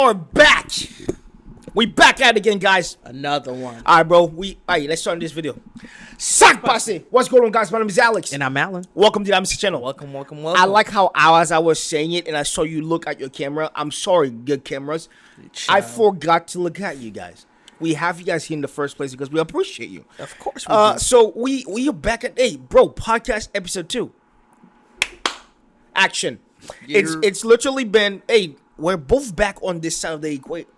are back. We back at it again, guys. Another one. All right, bro. Let's start this video. Sac Passe. What's going on, guys? My name is Alex. And I'm Alan. Welcome to the Amicy channel. Welcome. I like how as I was saying it and I saw you look at your camera. I'm sorry, good cameras. I forgot to look at you guys. We have you guys here in the first place because we appreciate you. Of course we do. So we are back at, hey, bro, podcast episode 2. Action. It's literally been, hey, we're both back on this side of the equator.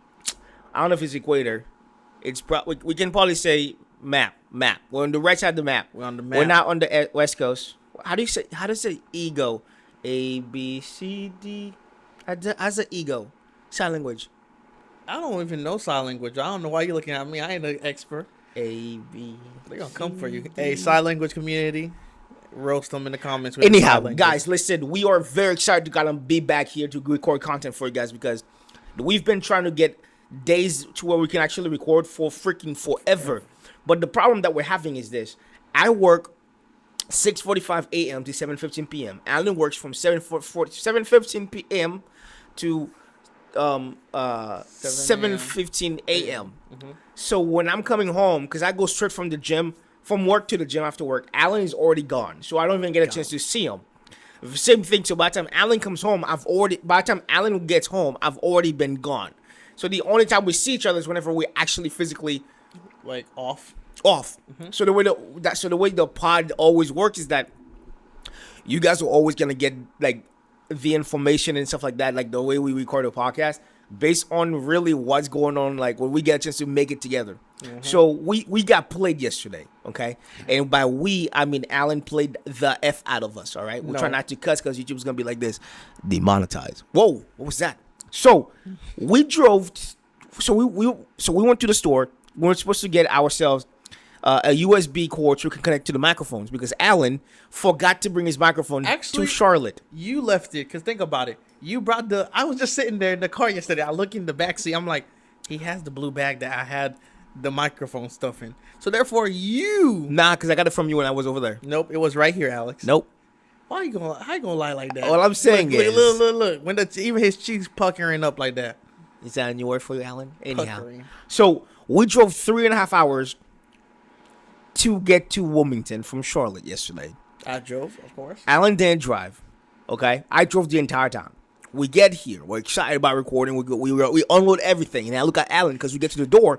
I don't know if it's equator. It's we can probably say map. We're on the right side of the map. We're on the map. We're not on the west coast. How does the E go? A, B, C, D. How's the E go? Sign language. I don't even know sign language. I don't know why you're looking at me. I ain't an expert. A, B. They're going to come for you. Hey, sign language community. Roast them in the comments. Anyhow, guys, listen. We are very excited to kind of be back here to record content for you guys because we've been trying to get days to where we can actually record for freaking forever. But the problem that we're having is this. I work 6:45 a.m. to 7:15 p.m. Alan works from 7:15 p.m. to 7:15 a.m. Mm-hmm. So when I'm coming home, because I go straight from the gym, from work to the gym after work, Alan is already gone. So I don't even get a chance to see him. Same thing. So by the time Alan comes home, by the time Alan gets home, I've already been gone. So the only time we see each other is whenever we actually physically like off. Mm-hmm. So the way the pod always works is that you guys are always gonna get like the information and stuff like that, like the way we record a podcast, based on really what's going on, like when we get a chance to make it together. Mm-hmm. So we got played yesterday, okay? And by we, I mean Alan played the F out of us, all right? We'll try not to cuss because YouTube's gonna be like this, demonetized. Whoa, what was that? So we drove. So we went to the store. We were supposed to get ourselves a USB cord so we can connect to the microphones because Alan forgot to bring his microphone to Charlotte. You left it because think about it. You brought I was just sitting there in the car yesterday. I look in the back seat. I'm like, he has the blue bag that I had the microphone stuff in. So therefore, Nah, because I got it from you when I was over there. Nope, it was right here, Alex. Nope. How you gonna lie like that? All I'm saying is, look. When even his cheeks puckering up like that. Is that a new word for you, Alan? Anyhow, puckering. So we drove 3.5 hours to get to Wilmington from Charlotte yesterday. I drove, of course. Alan didn't drive. Okay, I drove the entire time. We get here, we're excited about recording. We unload everything, and I look at Alan because we get to the door,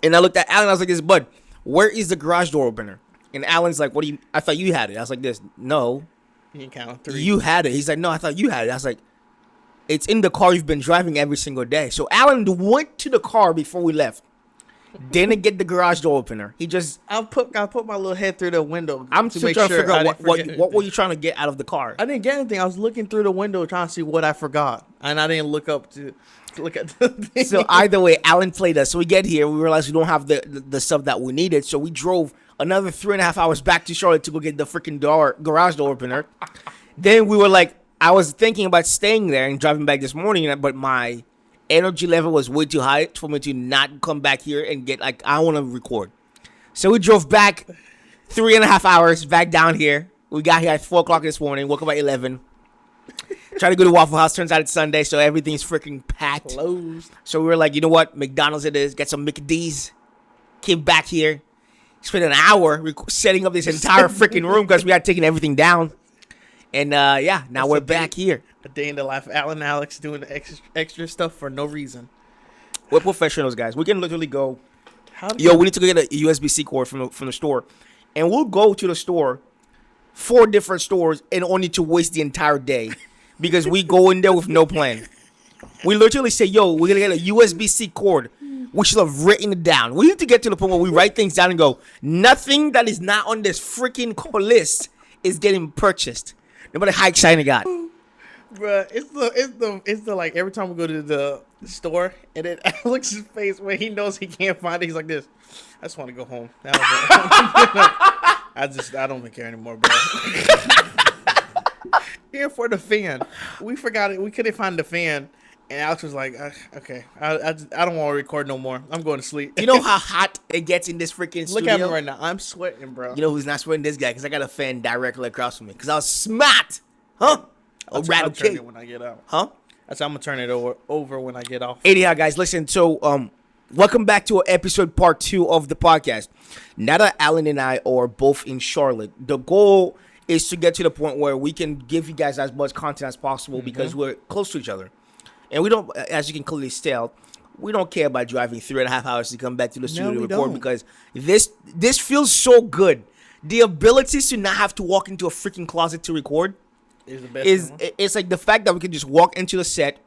and I looked at Alan. I was like, "This, bud, where is the garage door opener?" And Alan's like, "What do you? I thought you had it." I was like, "This, no, you can count 3. You had it." He's like, "No, I thought you had it." I was like, "It's in the car you've been driving every single day." So Alan went to the car before we left. Didn't get the garage door opener. He just I put my little head through the window. I'm still trying to figure out what were you trying to get out of the car. I didn't get anything. I was looking through the window trying to see what I forgot, and I didn't look up to look at the thing. So either way, Alan played us. So we get here, we realized we don't have the stuff that we needed. So we drove another 3.5 hours back to Charlotte to go get the freaking garage door opener. Then we were like, I was thinking about staying there and driving back this morning, but my energy level was way too high for me to not come back here and get like I want to record. So we drove back 3.5 hours back down here. We got here at 4:00 this morning. Woke up at 11. Tried to go to Waffle House. Turns out it's Sunday, so everything's freaking packed. Closed. So we were like, you know what? McDonald's it is. Get some McD's. Came back here. Spent an hour setting up this entire freaking room because we had taken everything down. And now we're back here. A day in the life of Alan and Alex doing the extra stuff for no reason. We're professionals, guys. We can literally go. We need to go get a USB-C cord from the store, and we'll go to the store, 4 different stores, and only to waste the entire day because we go in there with no plan. We literally say, "Yo, we're gonna get a USB-C cord." We should have written it down. We need to get to the point where we write things down and go, nothing that is not on this freaking list is getting purchased. No matter how excited I got. Bruh, it's the like every time we go to the store and then Alex's face when he knows he can't find it, he's like this. I just want to go home. That was it. I don't even care anymore, bro. Here for the fan. We forgot it. We couldn't find the fan. And Alex was like, okay, I don't want to record no more. I'm going to sleep. You know how hot it gets in this freaking studio? Look at me right now. I'm sweating, bro. You know who's not sweating? This guy, because I got a fan directly across from me. Because I was smart. Huh? I'll turn it when I get out. Huh? That's I'm gonna turn it over when I get off. Anyhow, guys, listen. So, welcome back to episode part 2 of the podcast. Now that Alan and I are both in Charlotte, the goal is to get to the point where we can give you guys as much content as possible because we're close to each other, and we don't, as you can clearly tell, we don't care about driving 3.5 hours to come back to the studio to record because this feels so good. The ability to not have to walk into a freaking closet to record is the best. It's like the fact that we can just walk into the set,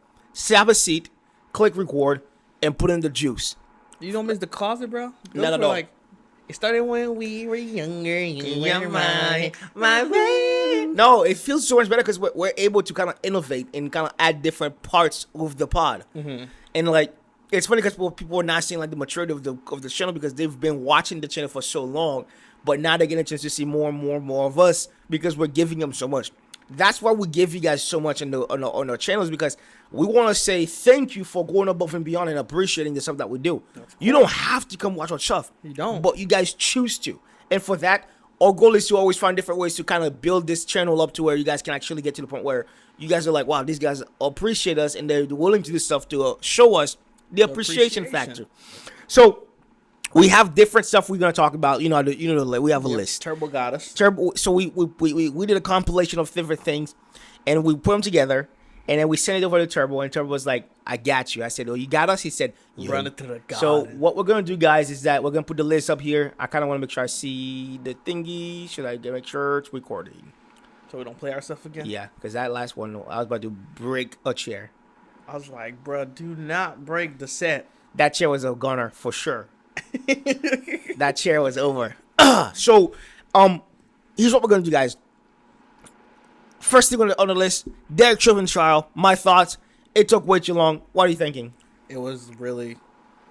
have a seat, click record, and put in the juice. You don't miss the closet, bro? Not at all. Like, it started when we were younger. You were my way. No, it feels so much better because we're able to kind of innovate and kind of add different parts of the pod. And like, it's funny because people are not seeing like the maturity of the channel because they've been watching the channel for so long, but now they're getting a chance to see more and more and more of us because we're giving them so much. That's why we give you guys so much on our channels, because we want to say thank you for going above and beyond and appreciating the stuff that we do. You don't have to come watch our stuff. You don't. But you guys choose to. And for that, our goal is to always find different ways to kind of build this channel up to where you guys can actually get to the point where you guys are like, wow, these guys appreciate us and they're willing to do stuff to show us the appreciation factor. So we have different stuff we're gonna talk about. We have a list. Turbo got us. So we did a compilation of different things, and we put them together, and then we sent it over to Turbo, and Turbo was like, "I got you." I said, "Oh, you got us?" He said, "Run it to the garden." So what we're gonna do, guys, is that we're gonna put the list up here. I kind of want to make sure I see the thingy. Should I make sure it's recording? So we don't play ourselves again. Yeah, because that last one, I was about to break a chair. I was like, bro, do not break the set. That chair was a gunner for sure. That chair was over. So, here's what we're gonna do, guys. First thing on the list, Derek Chauvin's trial. My thoughts. It took way too long. What are you thinking? It was really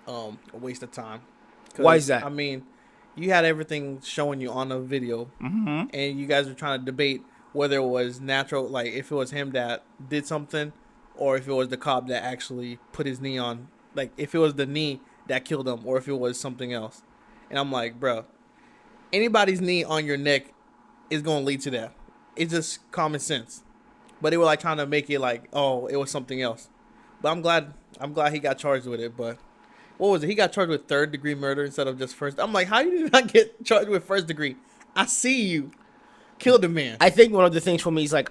a waste of time. Why is that? I mean, you had everything showing you on the video, and you guys were trying to debate whether it was natural, like if it was him that did something, or if it was the cop that actually put his knee on, like if it was the knee that killed him, or if it was something else. And I'm like, bro, anybody's knee on your neck is going to lead to that. It's just common sense. But they were like trying to make it like, oh, it was something else. But I'm glad he got charged with it. But what was it? He got charged with 3rd-degree murder instead of just first. I'm like, how you did not get charged with 1st degree? I see you killed a man. I think one of the things for me is like,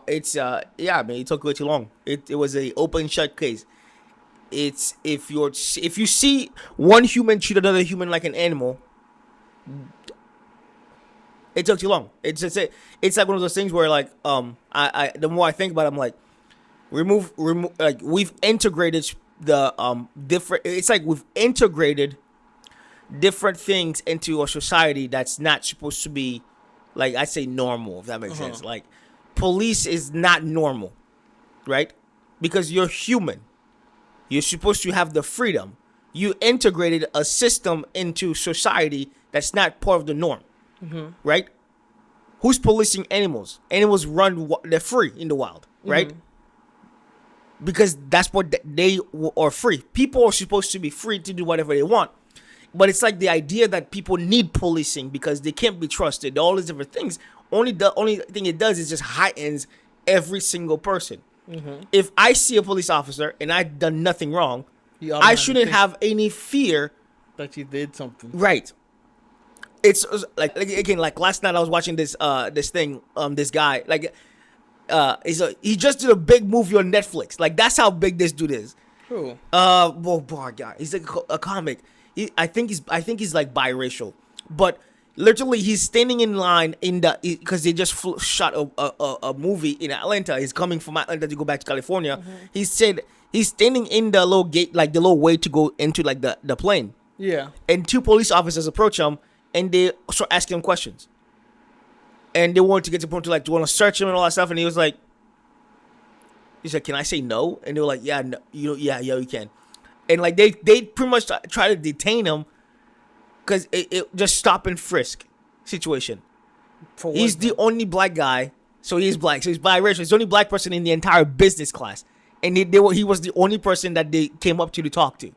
it's it took way too long. It was a open shut case. It's if you see one human treat another human like an animal, it took too long. It's like one of those things where like the more I think about it, I'm like, remove like we've integrated the different. It's like we've integrated different things into a society that's not supposed to be, like, I say normal, if that makes sense. Like, police is not normal, right? Because you're human. You're supposed to have the freedom. You integrated a system into society that's not part of the norm, right? Who's policing animals? Animals they're free in the wild, right? Because that's what they are free. People are supposed to be free to do whatever they want. But it's like the idea that people need policing because they can't be trusted. All these different things. The only thing it does is just heightens every single person. If I see a police officer and I've done nothing wrong, I shouldn't have any fear that you did something. Right. It's like again, like last night I was watching this thing. This guy, like, he just did a big movie on Netflix. Like, that's how big this dude is. Who? Boy, guy. He's like a comic. I think he's like biracial, but literally he's standing in line because they just shot a movie in Atlanta. He's coming from Atlanta to go back to California. He said he's standing in the little gate, like the little way to go into like the plane. Yeah. And 2 police officers approach him and they start asking him questions. And they wanted to get to the point to like, do you want to search him and all that stuff? And he was like, can I say no? And they were like, yeah, no, you can. And like they pretty much try to detain him because it just stop and frisk situation. He's the only black guy, so he's black, so he's biracial. He's the only black person in the entire business class, and he was the only person that they came up to talk to.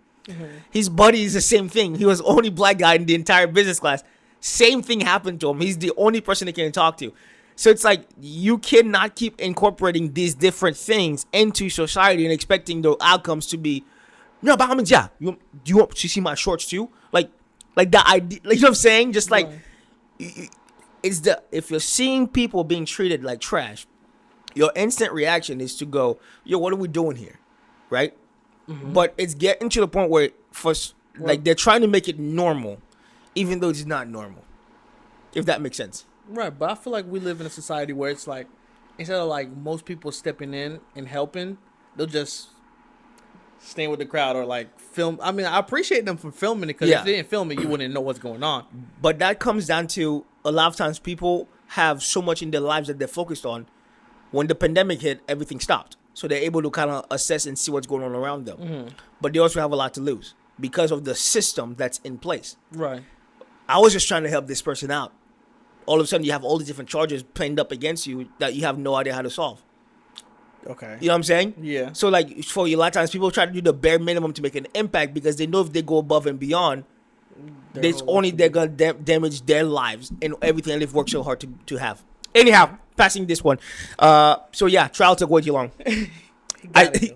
His buddy is the same thing. He was the only black guy in the entire business class. Same thing happened to him. He's the only person they can talk to. So it's like you cannot keep incorporating these different things into society and expecting the outcomes to be, no, but I mean, yeah, do you want to see my shorts too? Like the idea, like, you know what I'm saying? Just like, it's the, if you're seeing people being treated like trash, your instant reaction is to go, yo, what are we doing here? Right? But it's getting to the point where like they're trying to make it normal, even though it's not normal. If that makes sense. Right, but I feel like we live in a society where it's like, instead of like most people stepping in and helping, they'll just stay with the crowd or like film. I mean, I appreciate them for filming it, because if they didn't film it, you wouldn't know what's going on. But that comes down to, a lot of times people have so much in their lives that they're focused on. When the pandemic hit, everything stopped. So they're able to kind of assess and see what's going on around them. But they also have a lot to lose because of the system that's in place. Right. I was just trying to help this person out. All of a sudden, you have all these different charges pinned up against you that you have no idea how to solve. Okay. You know what I'm saying? Yeah. So, like, for a lot of times, people try to do the bare minimum to make an impact because they know if they go above and beyond, they're going to damage their lives and everything that they've worked so hard to have. Anyhow, passing this one. So, yeah, trial took way too long. Hey,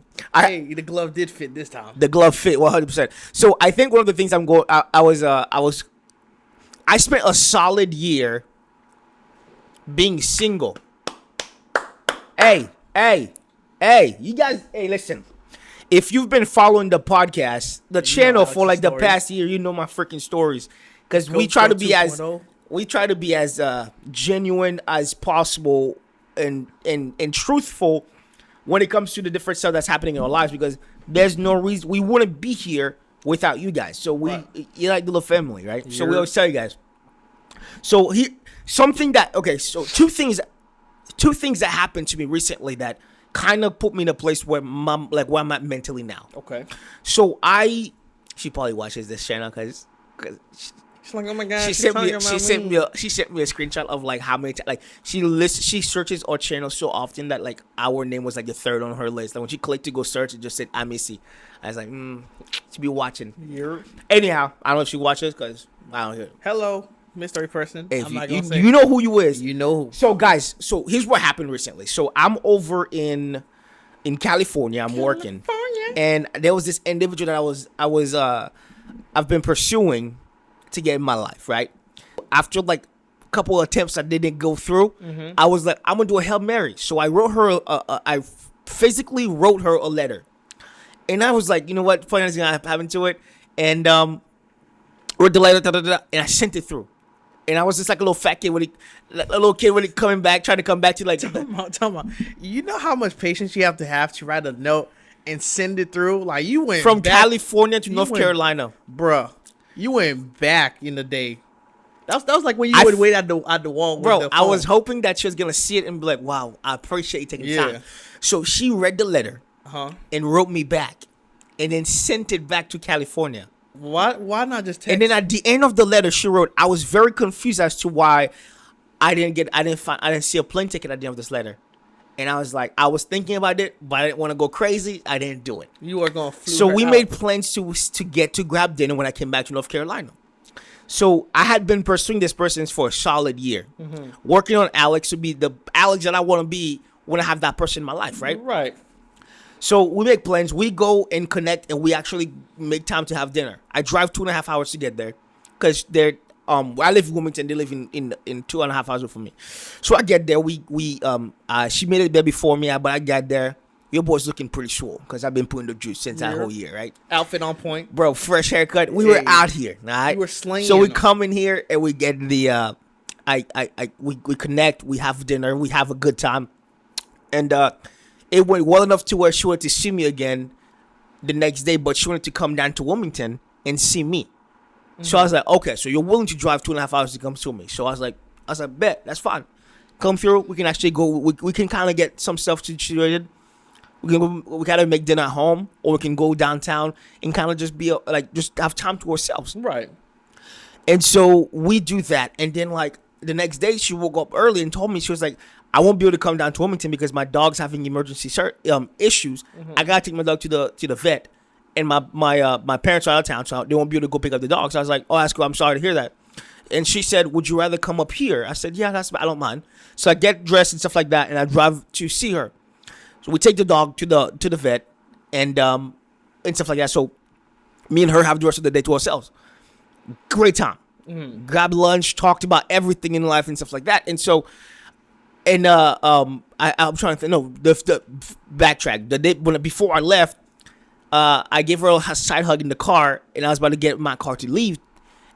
the glove did fit this time. The glove fit 100%. So, I think one of the things I spent a solid year being single. Hey, you guys, listen. If you've been following the podcast, the channel for like the past year, you know my freaking stories. Because we try to be as genuine as possible and truthful when it comes to the different stuff that's happening in our lives, because there's no reason we wouldn't be here without you guys. So you're like the little family, right? So we always tell you guys. So two things that happened to me recently that kind of put me in a place where where I'm at mentally now. Okay. So she probably watches this channel because she's like, oh my god, she sent me a screenshot of like how many she searches our channel so often that like our name was like the third on her list. Like when she clicked to go search, it just said Amicy. I was like, she be watching. Anyhow, I don't know if she watches because I don't hear it. Hello, mystery person. I'm not gonna say. You know who you is. You know who. So guys, here's what happened recently. So I'm over in California. I'm working, and there was this individual that I've been pursuing to get in my life. Right after like a couple of attempts that didn't go through, I was like, I'm gonna do a Hail Mary. So I wrote her. I physically wrote her a letter, and I was like, you know what? Funny is gonna happen to it, and wrote the letter, and I sent it through. And I was just like a little fat kid when he coming back, trying to come back to like. Tell me, you know how much patience you have to write a note and send it through? Like you went from California to North Carolina, bruh. You went back in the day. That was like when you would wait at the wall, bro. I was hoping that she was gonna see it and be like, "Wow, I appreciate you taking time." So she read the letter and wrote me back, and then sent it back to California. Why not just text? And then at the end of the letter, she wrote, I was very confused as to why I didn't see a plane ticket at the end of this letter. And I was like, I was thinking about it, but I didn't want to go crazy. I didn't do it. You were going to flew So her we out. made plans to grab dinner when I came back to North Carolina. So I had been pursuing this person for a solid year, working on Alex to be the Alex that I want to be when I have that person in my life, right? Right. So we make plans. We go and connect, and we actually make time to have dinner. I drive 2.5 hours to get there, because they're I live in Wilmington. They live in 2.5 hours from me. So I get there. She made it there before me, but I got there. Your boy's looking pretty swole because I've been putting the juice since that whole year, right? Outfit on point, bro. Fresh haircut. We were out here, all right. You were slaying. So we come in here and we get the we connect. We have dinner. We have a good time, and it went well enough to where she wanted to see me again the next day, but she wanted to come down to Wilmington and see me. So I was like, okay, so you're willing to drive 2.5 hours to come to me. So I was like, bet, that's fine. Come through. We can actually go. We can kind of get some stuff situated. We gotta make dinner at home, or we can go downtown and kind of just be just have time to ourselves. Right. And so we do that, and then like the next day, she woke up early and told me, she was like, I won't be able to come down to Wilmington because my dog's having emergency issues. I gotta take my dog to the vet, and my parents are out of town, so they won't be able to go pick up the dog. So I was like, oh, that's cool. I'm sorry to hear that. and she said, "Would you rather come up here?" I said, "Yeah, I don't mind." So I get dressed and stuff like that, and I drive to see her. So we take the dog to the vet, and stuff like that. So me and her have the rest of the day to ourselves. Great time. Grab lunch, talked about everything in life and stuff like that. And so, and I'm trying to think. No, the backtrack. The day before I left, I gave her a side hug in the car, and I was about to get in my car to leave.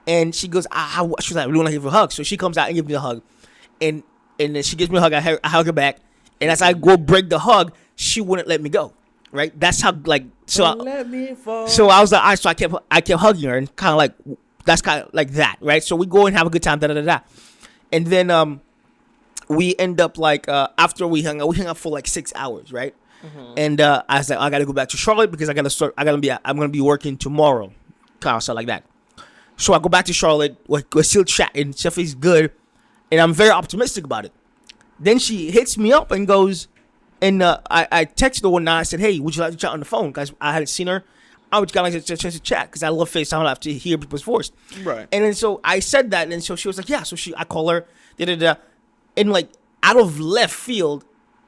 And she goes, she was like, "We want to give her a hug." So she comes out and gives me a hug, and then she gives me a hug. I hug her back, and as I go break the hug, she wouldn't let me go. Right? That's how let me fall. So I was like, all right, so I kept hugging her, and kind of like that's kind of like that, right? So we go and have a good time, and then we end up like after we hung out for like 6 hours, right? And I was like, I gotta go back to Charlotte because I'm gonna be working tomorrow, kind of stuff like that. So I go back to Charlotte. We're still chatting. Stuff is good, and I'm very optimistic about it. Then she hits me up and goes, and I texted her one night. I said, "Hey, would you like to chat on the phone?" Because I hadn't seen her. I would kind of like a chance to chat because I love FaceTime. I don't have to hear people's voice. Right. And then so I said that, and so she was like, "Yeah." So I call her, and like out of left field,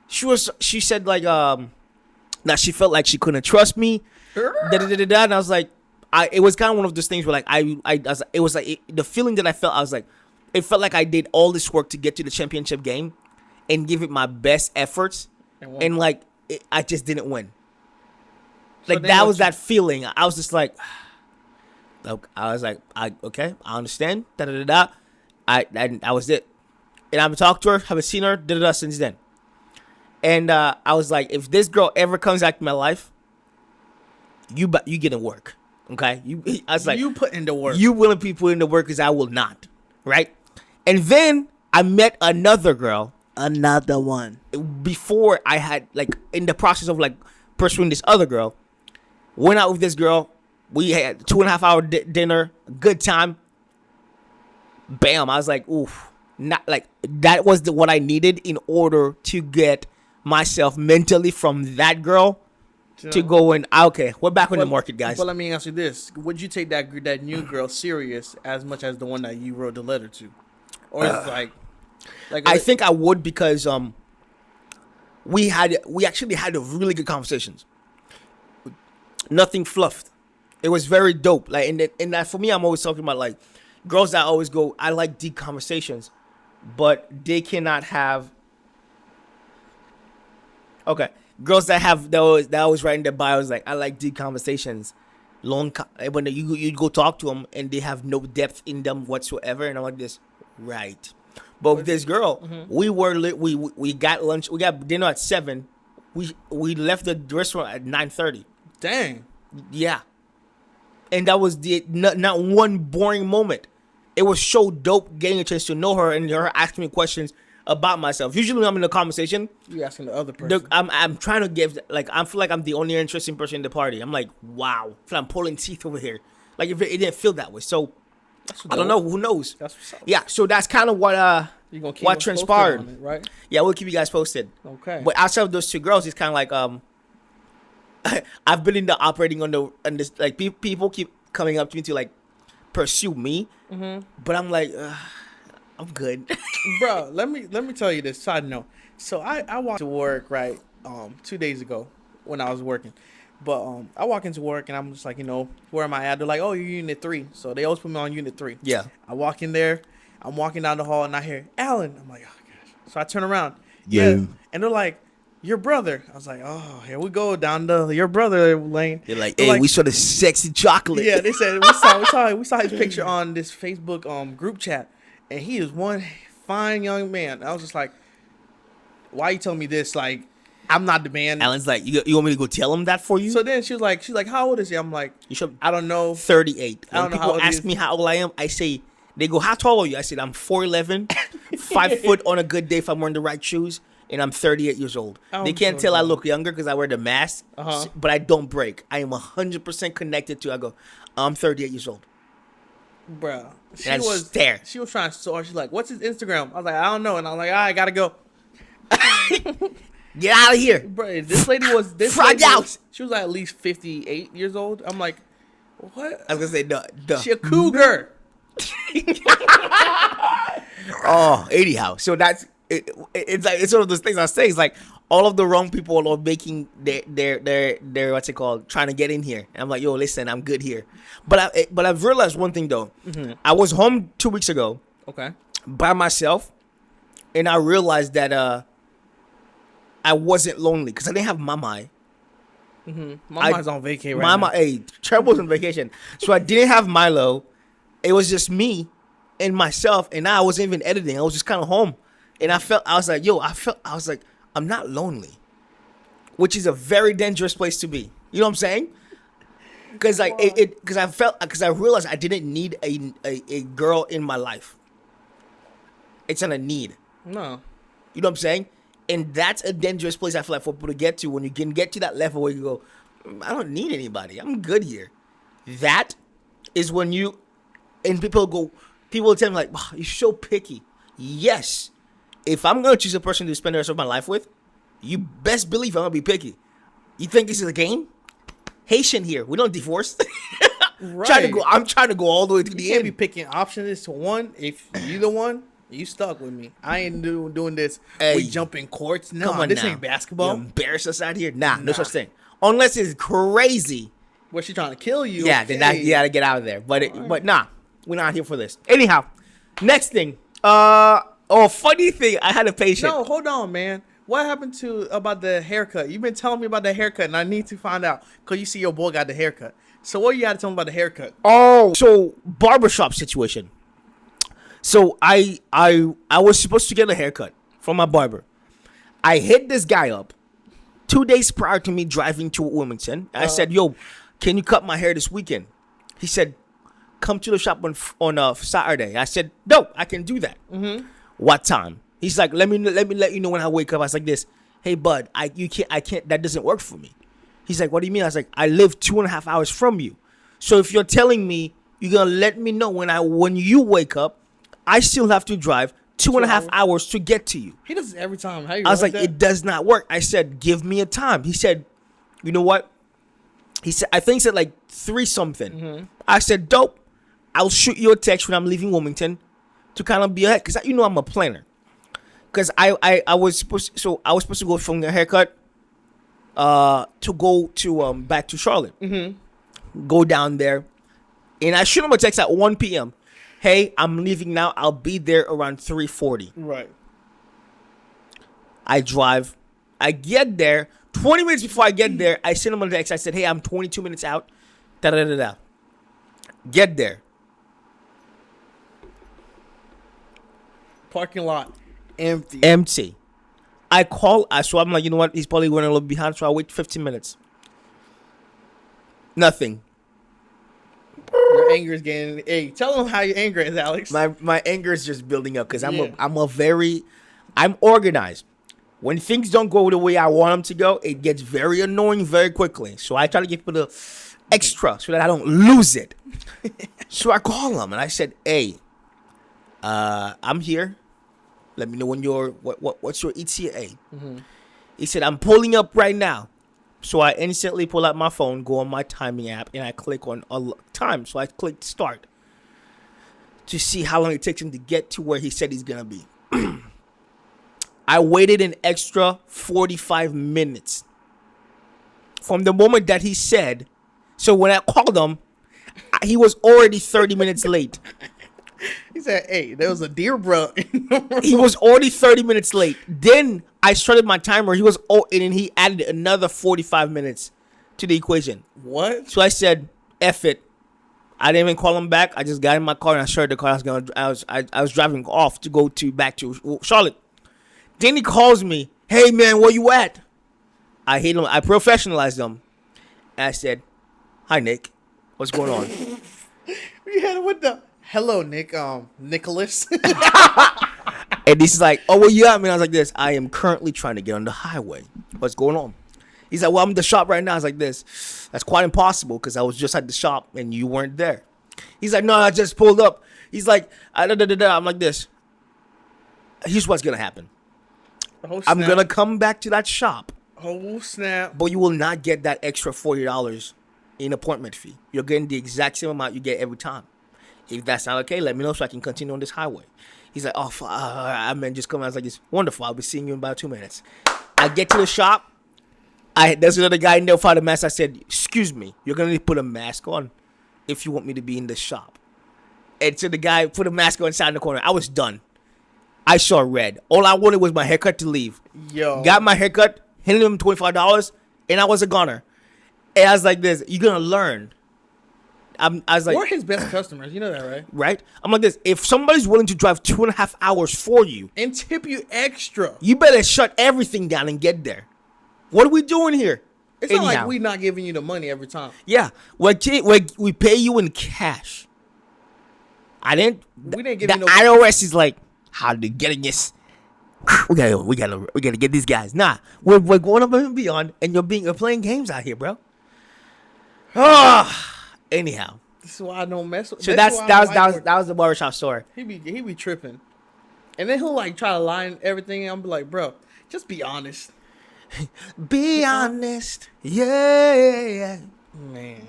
she said like that she felt like she couldn't trust me. And I was like. It was kind of one of those things where like it was like the feeling that I felt. I was like, it felt like I did all this work to get to the championship game, and give it my best efforts, and like I just didn't win. Like that was that feeling. I was just like, I was like, okay, I understand. I was it, and I haven't talked to her, haven't seen her, since then. And I was like, if this girl ever comes back to my life, you get to work. Okay, I was like, you put in the work. You willing people in the work because I will not, right? And then I met another girl, another one. Before I had like in the process of like pursuing this other girl, went out with this girl. We had 2.5 hour dinner, good time. Bam! I was like, oof, not like that was what I needed in order to get myself mentally from that girl. To go in, okay, we're back on the market, guys. But let me ask you this: would you take that new girl serious as much as the one that you wrote the letter to, or is it like I think I would because we actually had a really good conversations. Nothing fluffed. It was very dope. Like and that for me, I'm always talking about like girls that always go. I like deep conversations, but they cannot have. Okay. Girls that always write in their bios like I like deep conversations, when you go talk to them and they have no depth in them whatsoever, and I'm like this, right? But with this girl, we got lunch, we got dinner at 7, we left the restaurant at 9:30. Dang, yeah, and that was not one boring moment. It was so dope getting a chance to know her and her asking me questions about myself. Usually when I'm in a conversation, you asking the other person. I'm trying to give like I feel like I'm the only interesting person in the party. I'm like, wow, I feel I'm pulling teeth over here. Like if it didn't feel that way. So I don't know. Who knows? That's what's up. Yeah. So that's kind of what transpired. On it, right? Yeah, we'll keep you guys posted. Okay. But outside of those two girls, it's kind of like I've been in the operating on this like people keep coming up to me to like pursue me, but I'm like. I'm good. Bro, let me tell you this side note. So I walked to work, right, 2 days ago when I was working. But I walk into work and I'm just like, where am I at? They're like, oh, you're unit 3. So they always put me on unit 3. Yeah. I walk in there, I'm walking down the hall and I hear Alan. I'm like, oh gosh. So I turn around. Yeah. And they're like, your brother. I was like, oh, here we go down your brother lane. They're like, hey, we saw the sexy chocolate. Yeah, they said we saw his picture on this Facebook group chat. And he is one fine young man. I was just like, why you telling me this? Like, I'm not the man. Alan's like, you want me to go tell him that for you? So then she's like, how old is he? I'm like, I don't know. 38. I don't know how old people ask me how old I am, I say, they go, how tall are you? I said, I'm 4'11", 5 foot on a good day if I'm wearing the right shoes, and I'm 38 years old. They can't tell I look younger because I wear the mask, but I don't break. I am 100% connected to, I go, I'm 38 years old. Bro, she was trying to soar. She's like, what's his Instagram? I was like, I don't know. And I was like, all right, gotta go. Get out of here. Bro, this lady was she was like at least 58 years old. I'm like, what? I was gonna say, duh. She a cougar. Oh, anyhow, so that's it's like it's one of those things I say. It's like all of the wrong people are making their what's it called, trying to get in here. And I'm like, yo, listen, I'm good here. But I've realized one thing though. Mm-hmm. I was home 2 weeks ago. Okay. By myself, and I realized that I wasn't lonely because I didn't have Mama. Mm-hmm. Mama's on vacation right now. Hey, Trevor's on vacation, so I didn't have Milo. It was just me and myself, and I wasn't even editing. I was just kind of home, and I was like, I'm not lonely, which is a very dangerous place to be. You know what I'm saying? Because I realized I didn't need a girl in my life. It's not a need. No. You know what I'm saying? And that's a dangerous place I feel like for people to get to when you can get to that level where you go, I don't need anybody. I'm good here. That is when people tell me like, wow, you're so picky. Yes. If I'm going to choose a person to spend the rest of my life with, you best believe I'm going to be picky. You think this is a game? Haitian here. We don't divorce. Right. I'm trying to go all the way to the You can't end. be picking options to one. If you the one, you stuck with me. I ain't doing this. Hey, we jump in courts. No, come on this now. ain't basketball. You embarrass us out here? Nah, no such thing. Unless it's crazy. What, she trying to kill you? Yeah, okay. then you gotta get out of there. But nah, we're not here for this. Anyhow, next thing. Funny thing. I had a patient. No, hold on, man. What happened about the haircut? You've been telling me about the haircut, and I need to find out because you see your boy got the haircut. So what you got to tell me about the haircut? Oh, so barbershop situation. So I was supposed to get a haircut from my barber. I hit this guy up 2 days prior to me driving to Wilmington. I said, yo, can you cut my hair this weekend? He said, come to the shop on Saturday. I said, no, I can do that. Mm-hmm. What time? He's like, let me let you know when I wake up. I was like this, hey bud, I can't, that doesn't work for me. He's like, what do you mean? I was like, I live 2.5 hours from you. So if you're telling me you're gonna let me know when you wake up, I still have to drive 2.5 hours to get to you. He does it every time. How you I was like, that? it does not work. I said, give me a time. He said, you know what? He said, I think he said like 3 something. Mm-hmm. I said, dope. I'll shoot you a text when I'm leaving Wilmington to kind of be ahead, because I'm a planner. Because I was supposed to go from the haircut to go to back to Charlotte. Mm-hmm. Go down there, and I shoot him a text at 1 p.m. Hey, I'm leaving now. I'll be there around 3:40. Right. I drive. I get there. 20 minutes before I get there, I send him a text. I said, hey, I'm 22 minutes out. Da-da-da-da. Get there. Parking lot. Empty. I call. So I'm like, you know what? He's probably running a little behind. So I wait 15 minutes. Nothing. Your anger is getting. Hey, tell them how your anger is, Alex. My anger is just building up because I'm organized. When things don't go the way I want them to go, it gets very annoying very quickly. So I try to give people the extra so that I don't lose it. So I call him and I said, hey, I'm here. Let me know when what's your ETA. Mm-hmm. He said, I'm pulling up right now. So I instantly pull out my phone, go on my timing app, and I click on time. So I clicked start to see how long it takes him to get to where he said he's going to be. I waited an extra 45 minutes from the moment that he said. So when I called him, he was already 30 minutes late. He said, hey, there was a deer, bro. He was already 30 minutes late. Then I started my timer. And then he added another 45 minutes to the equation. What? So I said, F it. I didn't even call him back. I just got in my car and I started the car. I was driving off to go back to Charlotte. Then he calls me, hey man, where you at? I hate him. I professionalized him. And I said, hi Nick, what's going on? We had it with the hello Nick, Nicholas. And he's like, oh, where you at, man? I was like this, I am currently trying to get on the highway. What's going on? He's like, well, I'm at the shop right now. I was like this, that's quite impossible because I was just at the shop and you weren't there. He's like, no, I just pulled up. He's like, I'm like this. Here's what's going to happen. Oh, I'm going to come back to that shop. Oh, snap. But you will not get that extra $40 in appointment fee. You're getting the exact same amount you get every time. If that's not okay, let me know so I can continue on this highway. He's like, oh, I mean, just come out. I was like, it's wonderful. I'll be seeing you in about 2 minutes. I get to the shop. There's another guy in there without a mask. I said, excuse me, you're going to need to put a mask on if you want me to be in the shop. And so the guy put a mask on inside in the corner. I was done. I saw red. All I wanted was my haircut to leave. Yo. Got my haircut, handed him $25, and I was a goner. And I was like this, you're going to learn. I was like, we're his best customers. You know that, right? Right? I'm like this. If somebody's willing to drive 2.5 hours for you, and tip you extra, you better shut everything down and get there. What are we doing here? It's not like we're not giving you the money every time. Yeah. We pay you in cash. We didn't give you no IRS is like, how are they getting this? We gotta get these guys. Nah. We're going above and beyond, and you're playing games out here, bro. Anyhow. This is why I don't mess with. So that was the barbershop story. He be tripping. And then he'll like try to line everything and I'll be like, bro, just be honest. Be honest. Yeah. Man.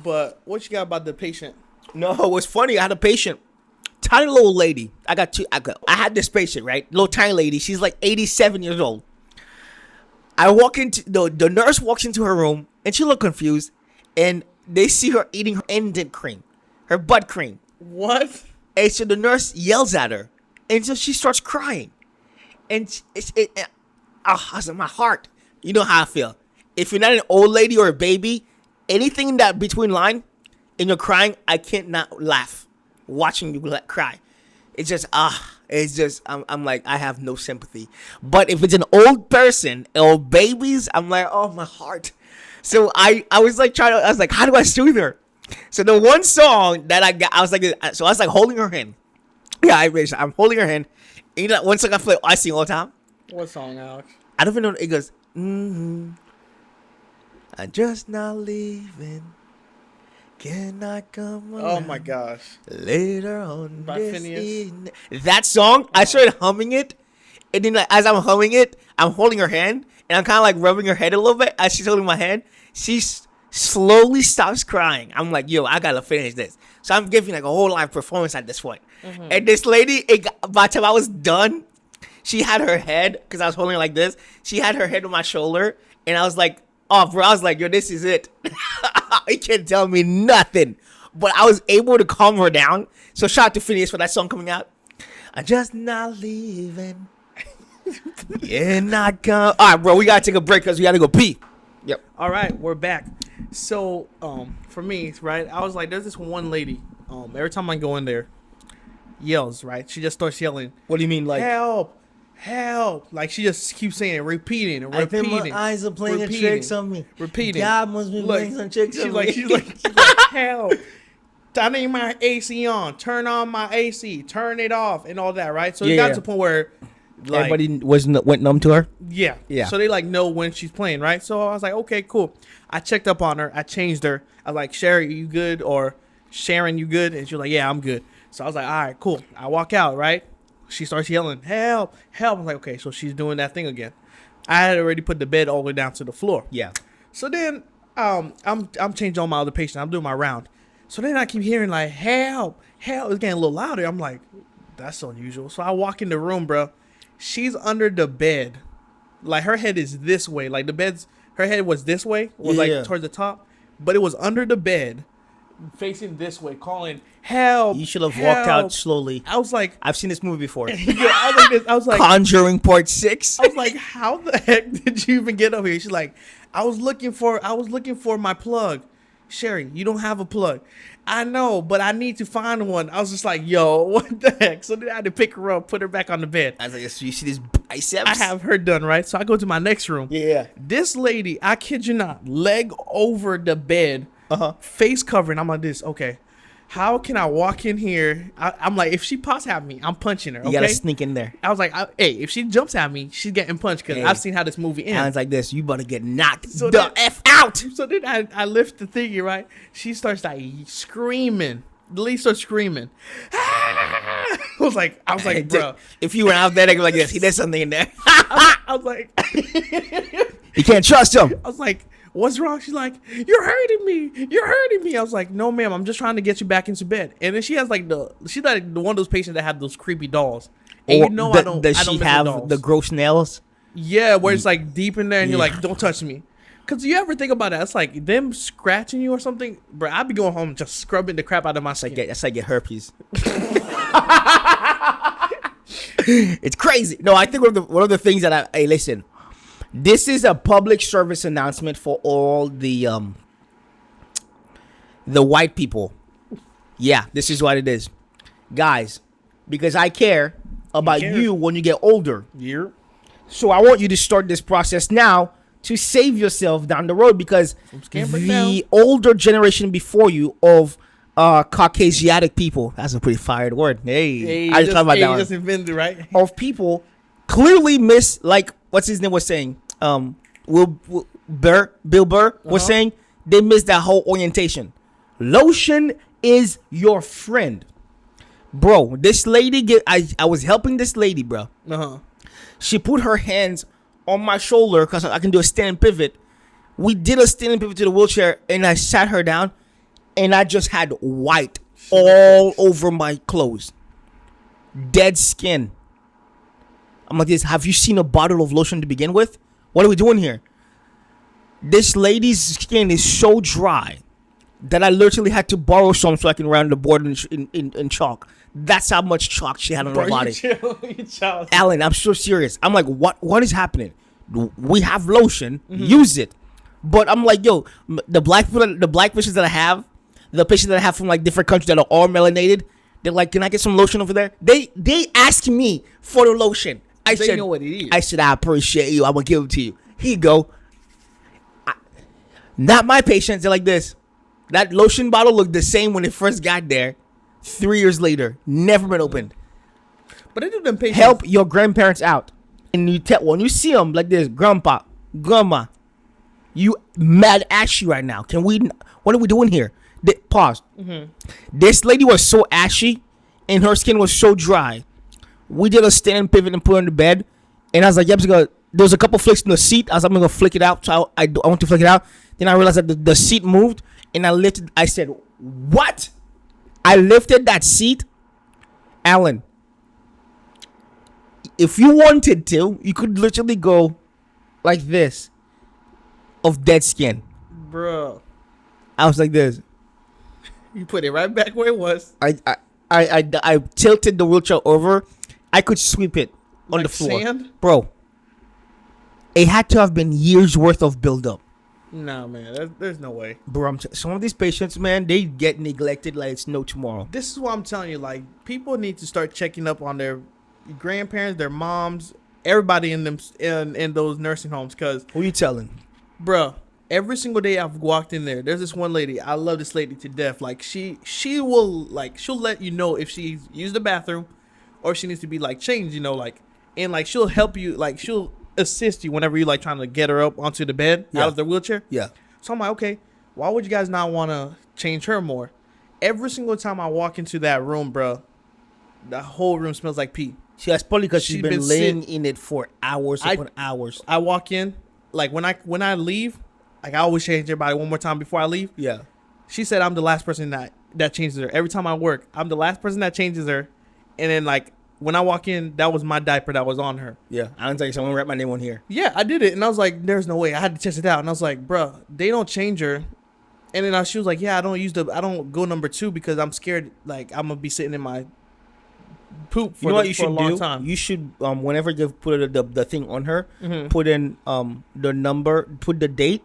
But what you got about the patient? No, it was funny. I had a patient. Tiny little lady. I had this patient, right? Little tiny lady. She's like 87 years old. I walk into the nurse walks into her room and she looked confused, and they see her eating her indent cream, her butt cream. What? And so the nurse yells at her, and so she starts crying. And I was in my heart. You know how I feel. If you're not an old lady or a baby, anything that between line and you're crying, I can't not laugh watching you cry. It's just I'm like, I have no sympathy. But if it's an old person or babies, I'm like, oh, my heart. So I was like I was like, how do I soothe her? So the one song that I got, I was like holding her hand. Yeah, I'm holding her hand. And you know that one song I sing all the time? What song, Alex? I don't even know. It goes, I'm just not leaving. Can I come around? Oh my gosh. Later on by this Phineas. evening. That song, I started humming it. And then as I'm humming it, I'm holding her hand. And I'm kind of like rubbing her head a little bit as she's holding my hand. She slowly stops crying. I'm like, yo, I got to finish this. So I'm giving like a whole live performance at this point. Mm-hmm. And this lady, by the time I was done, she had her head, because I was holding her like this. She had her head on my shoulder. And I was like, oh, bro, I was like, yo, this is it. You can't tell me nothing. But I was able to calm her down. So shout out to Phineas for that song coming out. I'm just not leaving. Yeah, not come. All right, bro, we gotta take a break because we gotta go pee. Yep. All right, we're back. So, for me, right, I was like, there's this one lady. Every time I go in there, yells. Right, she just starts yelling. What do you mean, like help? Help! Like she just keeps saying it, repeating and repeating. I think my eyes are playing tricks on me. Repeating. God must be playing some tricks on me. She's like, help! I need my AC on. Turn on my AC. Turn it off and all that. Right. So it got to the point where. Like, everybody went numb to her. Yeah. So they like know when she's playing, right? So I was like, okay, cool. I checked up on her. I changed her. I was like, Sherry, you good? Or Sharon, you good? And she was like, yeah, I'm good. So I was like, all right, cool. I walk out, right? She starts yelling, help, help. I'm like, okay, so she's doing that thing again. I had already put the bed all the way down to the floor. Yeah. So then I'm changing on my other patient. I'm doing my round. So then I keep hearing like, help, help. It's getting a little louder. I'm like, that's unusual. So I walk in the room, bro. She's under the bed. Like, her head is this way. Like, her head was this way. Was like towards the top. But it was under the bed, facing this way, calling, help. You should have walked out slowly. I was like, I've seen this movie before. I was like, Conjuring Part 6. I was like, how the heck did you even get over here? She's like, I was looking for my plug. Sherry, you don't have a plug. I know, but I need to find one. I was just like, yo, what the heck? So then I had to pick her up, put her back on the bed. I was like, so you see this biceps? I have her done, right? So I go to my next room. Yeah. This lady, I kid you not, leg over the bed, face covering. I'm like this, okay. How can I walk in here? I'm like, if she pops at me, I'm punching her. Okay? You gotta sneak in there. I was like, hey, if she jumps at me, she's getting punched because I've seen how this movie ends. Sounds like this. You better get knocked the F out. So then I lift the thingy, right? She starts like screaming. The lady starts screaming. I was like, bro. If you were out there, they'd be like this. There's something in there. I was like, you can't trust him. I was like, what's wrong? She's like, you're hurting me. You're hurting me. I was like, no, ma'am. I'm just trying to get you back into bed. And then she has like she's like the one of those patients that have those creepy dolls. And you know, does she have the gross nails? Yeah, where it's like deep in there and you're like, don't touch me. Because you ever think about that? It's like them scratching you or something. Bro, I'd be going home just scrubbing the crap out of my skin. That's like get herpes. It's crazy. No, I think one of the things that hey, listen. This is a public service announcement for all the white people. Yeah, this is what it is. Guys, because I care about you when you get older. Yeah. So I want you to start this process now to save yourself down the road, because the older generation before you of Caucasiatic people, that's a pretty fired word. Hey I just thought about that one. Just invented, right? Of people clearly miss, like, what's his name was saying, Bill Burr was saying, they missed that whole orientation. Lotion is your friend. Bro, this lady, I was helping this lady, bro. She put her hands on my shoulder because I can do a standing pivot. We did a standing pivot to the wheelchair, and I sat her down, and I just had white all over my clothes. Dead skin. I'm like this. Have you seen a bottle of lotion to begin with? What are we doing here? This lady's skin is so dry that I literally had to borrow some so I can round the board in chalk. That's how much chalk she had on her body. Alan, I'm so serious. I'm like, what is happening? We have lotion. Use it. But I'm like, yo, the black patients that I have, the patients that I have from like different countries that are all melanated, they're like, can I get some lotion over there? They ask me for the lotion. I said, know what it is. I said, I appreciate you. I'm gonna give it to you. Here you go. Not my patients. They're like this. That lotion bottle looked the same when it first got there. 3 years later, never been opened. But I do them patients. Help your grandparents out, and when you see them like this, grandpa, grandma, you mad ashy right now. What are we doing here? Pause. This lady was so ashy, and her skin was so dry. We did a standing pivot and put her in the bed, and I was like, yep, there was a couple flicks in the seat. I was like, I'm gonna flick it out. So I want to flick it out. Then I realized that the seat moved, and I lifted. I said, what? I lifted that seat. Alan, if you wanted to, you could literally go like this of dead skin. Bro. I was like this. You put it right back where it was. I tilted the wheelchair over. I could sweep it on like the floor. Sand? Bro, it had to have been years worth of buildup. No, man, there's no way. Bro, some of these patients, man, they get neglected like it's no tomorrow. This is what I'm telling you. Like, people need to start checking up on their grandparents, their moms, everybody in them in those nursing homes. Cause who you telling? Bro, every single day I've walked in there, there's this one lady. I love this lady to death. Like, she will, like, she'll let you know if she's used the bathroom or if she needs to be, like, changed, you know, like, and, like, she'll help you, like, she'll assist you whenever you like trying to get her up onto the bed out of the wheelchair. Yeah. So I'm like, okay, why would you guys not want to change her more? Every single time I walk into that room, bro, the whole room smells like pee. See, that's probably because she's been laying in it for hours upon hours. I walk in, like when I leave, like I always change everybody one more time before I leave. Yeah. She said I'm the last person that changes her. Every time I work, I'm the last person that changes her. And then like when I walk in, that was my diaper that was on her. Yeah. I don't think someone write my name on here. Yeah, I did it. And I was like, there's no way. I had to test it out. And I was like, bro, they don't change her. And then she was like, yeah, I don't go number 2 because I'm scared. Like I'm going to be sitting in my poop for, a long time. You should, whenever you put the thing on her, put in the number, put the date,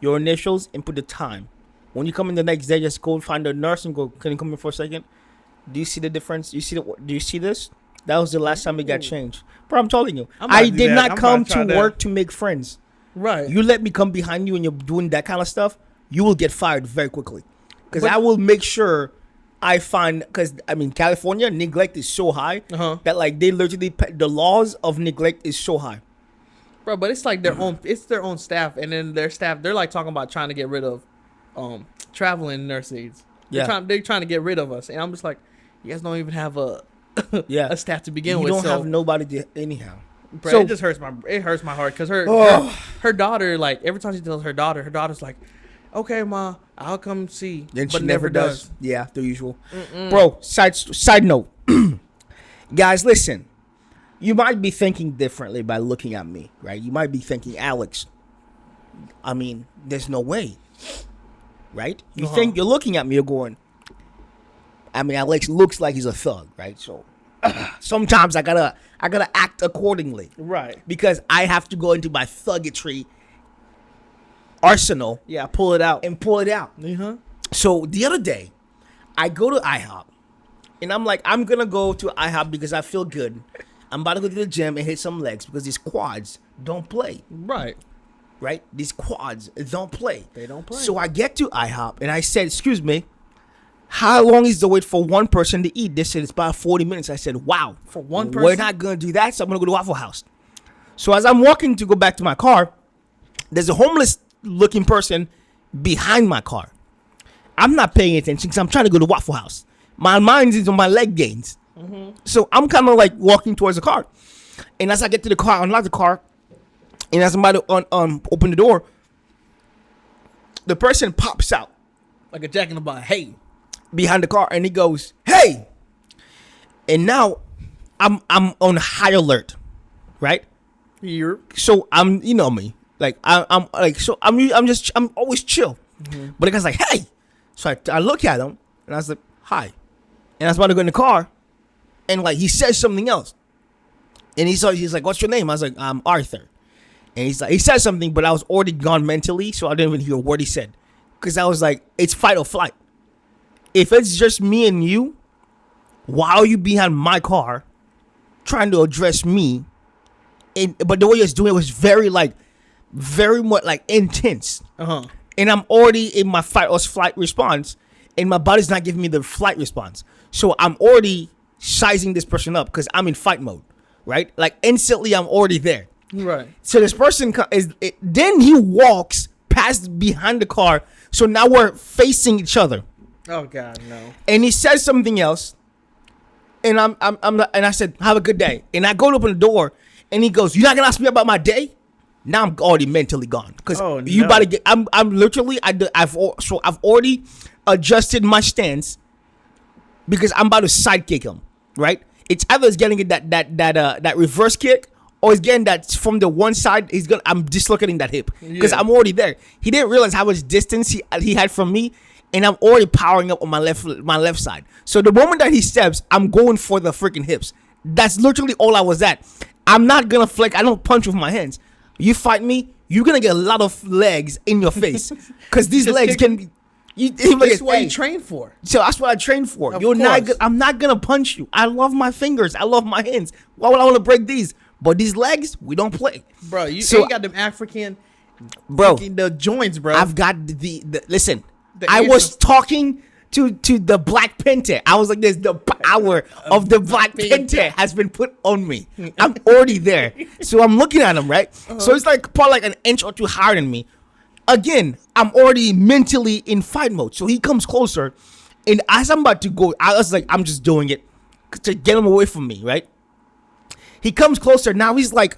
your initials, and put the time. When you come in the next day, just go find a nurse and go, can you come in for a second? Do you see the difference? Do you see this? That was the last time it got changed. Bro, I'm telling you. I did not come to work to make friends. Right. You let me come behind you and you're doing that kind of stuff, you will get fired very quickly. Because I will make sure I find, because, I mean, California, neglect is so high that, like, they literally, the laws of neglect is so high. Bro, but it's like their own staff. And then their staff, they're, like, talking about trying to get rid of traveling nurse aides. They're trying to get rid of us. And I'm just like, you guys don't even have a staff to begin with. You don't have nobody to, anyhow. Bro, So- it just hurts my heart because Oh. her daughter, like every time she tells her daughter's like, okay, ma, I'll come see, Then but she never does. Yeah, the usual. Bro, side note. Guys, listen. You might be thinking differently by looking at me, right? You might be thinking, Alex, I mean, there's no way. Right? You think you're looking at me, you're going, I mean, Alex looks like he's a thug, right? So sometimes I gotta act accordingly. Right. Because I have to go into my thuggetry arsenal Yeah, pull it out. and pull it out. Uh-huh. So the other day, I go to IHOP, and I'm like, I'm gonna go to IHOP because I feel good. I'm about to go to the gym and hit some legs because these quads don't play, Right. right? These quads don't play. They don't play. So I get to IHOP, and I said, excuse me, how long is the wait for one person to eat? They said it's about 40 minutes. I said, wow. For one We're person? not gonna do that, so I'm gonna go to Waffle House. So as I'm walking to go back to my car, there's a homeless looking person behind my car. I'm not paying attention because I'm trying to go to Waffle House. My mind is on my leg gains. So I'm kind of like walking towards the car. And as I get to the car, unlock the car, and as I'm about to open the door, the person pops out Like a jack in the box. Hey. behind the car and he goes, "Hey!" And now I'm on high alert, right? You're. So I'm, you know me, like I'm like, so I'm always chill. But the guy's like, "Hey!" So I look at him and I was like, "Hi," and I was about to go in the car, and like he says something else, and he's like, "What's your name?" I was like, "I'm Arthur," and he's like, he said something, but I was already gone mentally, so I didn't even hear what he said, because I was like, it's fight or flight. If it's just me and you, why are you behind my car, trying to address me? But the way he was doing it was very much like intense. Uh-huh. And I'm already in my fight or flight response, and my body's not giving me the flight response. So I'm already sizing this person up because I'm in fight mode, right? Like instantly, I'm already there. Right. So this person then he walks past behind the car. So now we're facing each other, Oh God, no. and he says something else, and and I said, "Have a good day." And I go to open the door, and he goes, "You're not gonna ask me about my day?" Now I'm already mentally gone because Oh, you no. about to get. I'm literally. I've already adjusted my stance because I'm about to sidekick him. Right? It's either it's getting that reverse kick, or it's getting that from the one side. I'm dislocating that hip because Yeah. I'm already there. He didn't realize how much distance he had from me, and I'm already powering up on my left side. So the moment that he steps, I'm going for the freaking hips. That's literally all I was at. I'm not gonna flick. I don't punch with my hands. You fight me, you're gonna get a lot of legs in your face because these Just legs kick- can be. That's what Hey, you train for. so that's what I trained for. Of You're not. course. I'm not gonna punch you. I love my fingers. I love my hands. Why would I want to break these? But these legs, we don't play, Bro, you So- ain't got them African bro. the joints, bro. I've got the listen. The I ears was of- talking to the Black Panther. I was like, "This the power of the Black Panther has been put on me." I'm already there, so I'm looking at him, right? So it's like probably like an inch or two higher than me. Again, I'm already mentally in fight mode. So he comes closer, and as I'm about to go, I was like, I'm just doing it to get him away from me, right? He comes closer. Now he's like,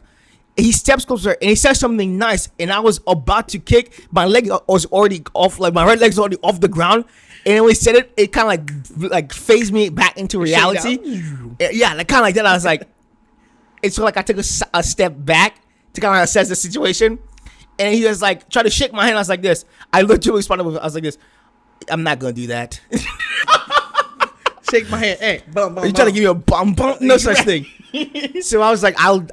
he steps closer and he says something nice. And I was about to kick. My leg was already off, like my right leg's already off the ground. And when he said it, it kind of like phased me back into reality. Yeah, like kind of like that. I was like, it's so like I took a step back to kind of assess the situation. And he was like, trying to shake my hand. I was like this. I literally responded with, I was like this. I'm not going to do that. Shake my hand. Hey, bum, bum, You trying to give me a bum? No such thing. So I was like, I'll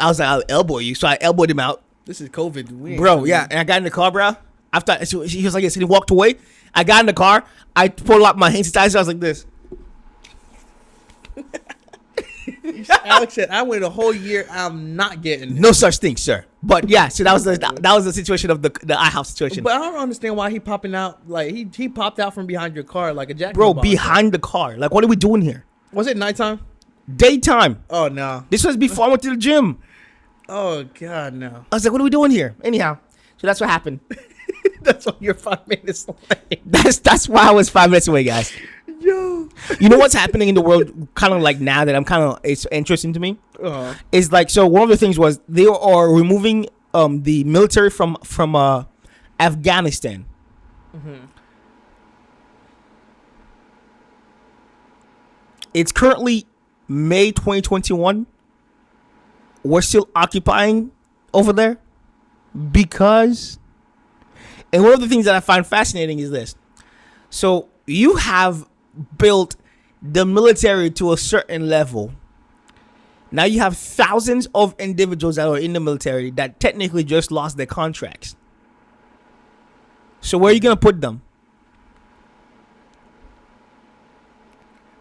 elbow you. So I elbowed him out, This is COVID. We ain't- bro. Yeah, and I got in the car, bro. After so he was like this, and he walked away. I got in the car. I pulled out my hands and I was like this. Alex said, I went a whole year. I'm not getting it. No such thing, sir. But yeah, so that was the situation of the IHOP situation, But I don't understand why he popping out. Like, he popped out from behind your car like a jack. in bro. the box. Behind the car, like what are we doing here? Was it nighttime? Daytime. Oh, no. This was before I went to the gym. Oh, God, no. I was like, what are we doing here? Anyhow, so that's what happened. That's why you're 5 minutes late. That's why I was 5 minutes away, guys. Yo. You know what's happening in the world, kind of like now that it's interesting to me. Is like, so one of the things was they are removing the military from Afghanistan. Mm-hmm. It's currently May 2021. We're still occupying over there because, and one of the things that I find fascinating is this. So you have built the military to a certain level. Now you have thousands of individuals that are in the military that technically just lost their contracts. So where are you going to put them?